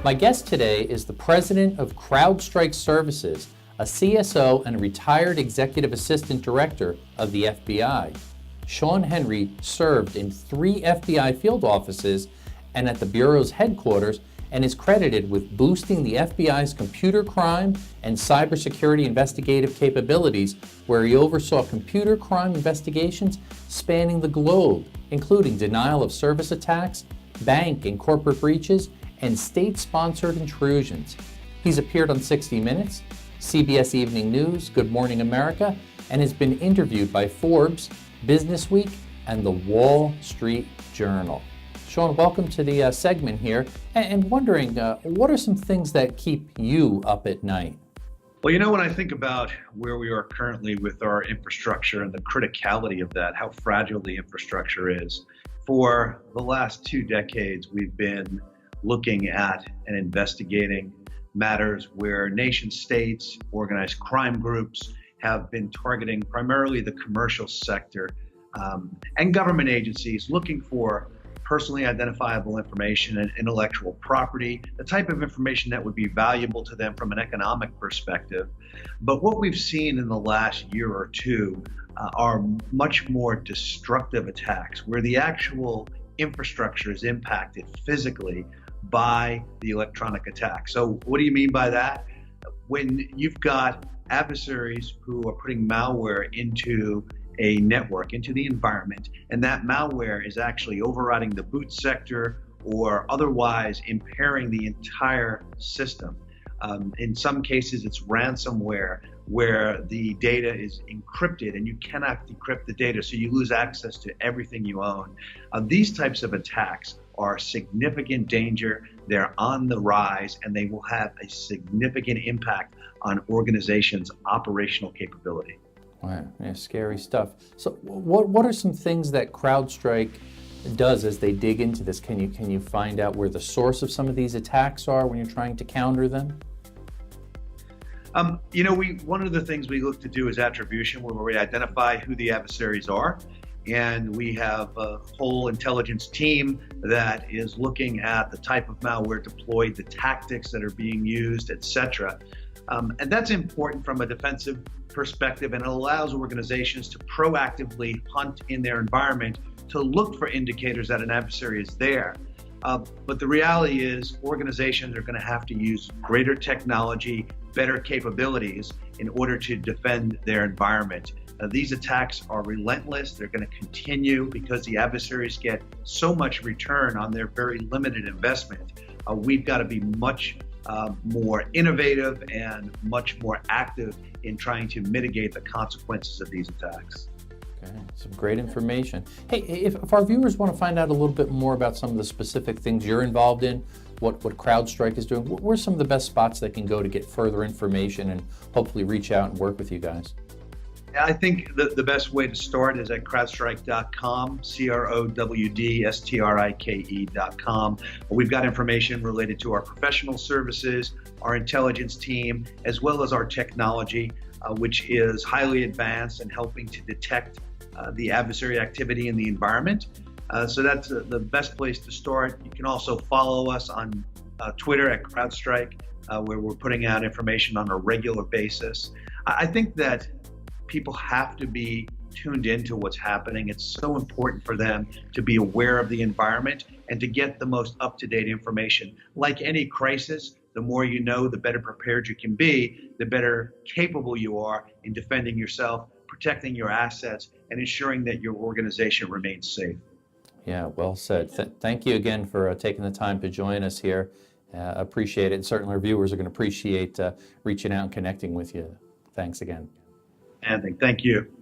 My guest today is the president of Crowdstrike Services, a CSO and retired executive assistant director of the FBI. Shawn Henry served in 3 FBI field offices and at the Bureau's headquarters, and is credited with boosting the FBI's computer crime and cybersecurity investigative capabilities, where he oversaw computer crime investigations spanning the globe, including denial of service attacks, bank and corporate breaches, and state-sponsored intrusions. He's appeared on 60 Minutes, CBS Evening News, Good Morning America, and has been interviewed by Forbes, Businessweek, and the Wall Street Journal. Shawn, welcome to the segment here, and wondering, what are some things that keep you up at night? Well, you know, when I think about where we are currently with our infrastructure and the criticality of that, how fragile the infrastructure is, for the last 2 decades, we've been looking at and investigating matters where nation states, organized crime groups have been targeting primarily the commercial sector and government agencies, looking for personally identifiable information and intellectual property, the type of information that would be valuable to them from an economic perspective. But what we've seen in the last year or two are much more destructive attacks, where the actual infrastructure is impacted physically by the electronic attack. So what do you mean by that? When you've got adversaries who are putting malware into a network, into the environment, and that malware is actually overriding the boot sector or otherwise impairing the entire system. In some cases, it's ransomware, where the data is encrypted and you cannot decrypt the data, so you lose access to everything you own. These types of attacks are significant danger. They're on the rise, and they will have a significant impact on organizations' operational capability. Wow, yeah, scary stuff. So what are some things that Crowdstrike does as they dig into this? Can you find out where the source of some of these attacks are when you're trying to counter them? You know, one of the things we look to do is attribution, where we identify who the adversaries are. And we have a whole intelligence team that is looking at the type of malware deployed, the tactics that are being used, etc. And that's important from a defensive perspective, and it allows organizations to proactively hunt in their environment to look for indicators that an adversary is there. But the reality is organizations are going to have to use greater technology, better capabilities in order to defend their environment. These attacks are relentless. They're going to continue because the adversaries get so much return on their very limited investment. We've got to be much more innovative and much more active in trying to mitigate the consequences of these attacks. Okay, some great information. Hey, if our viewers want to find out a little bit more about some of the specific things you're involved in, what Crowdstrike is doing, where's some of the best spots they can go to get further information and hopefully reach out and work with you guys? I think the best way to start is at crowdstrike.com, crowdstrike.com. We've got information related to our professional services, our intelligence team, as well as our technology, which is highly advanced and helping to detect the adversary activity in the environment. So that's the best place to start. You can also follow us on Twitter at Crowdstrike, where we're putting out information on a regular basis. I think that people have to be tuned into what's happening. It's so important for them to be aware of the environment and to get the most up-to-date information. Like any crisis, the more you know, the better prepared you can be, the better capable you are in defending yourself, protecting your assets, and ensuring that your organization remains safe. Yeah, well said. Thank you again for taking the time to join us here. Appreciate it. And certainly our viewers are going to appreciate reaching out and connecting with you. Thanks again. Anthony, thank you.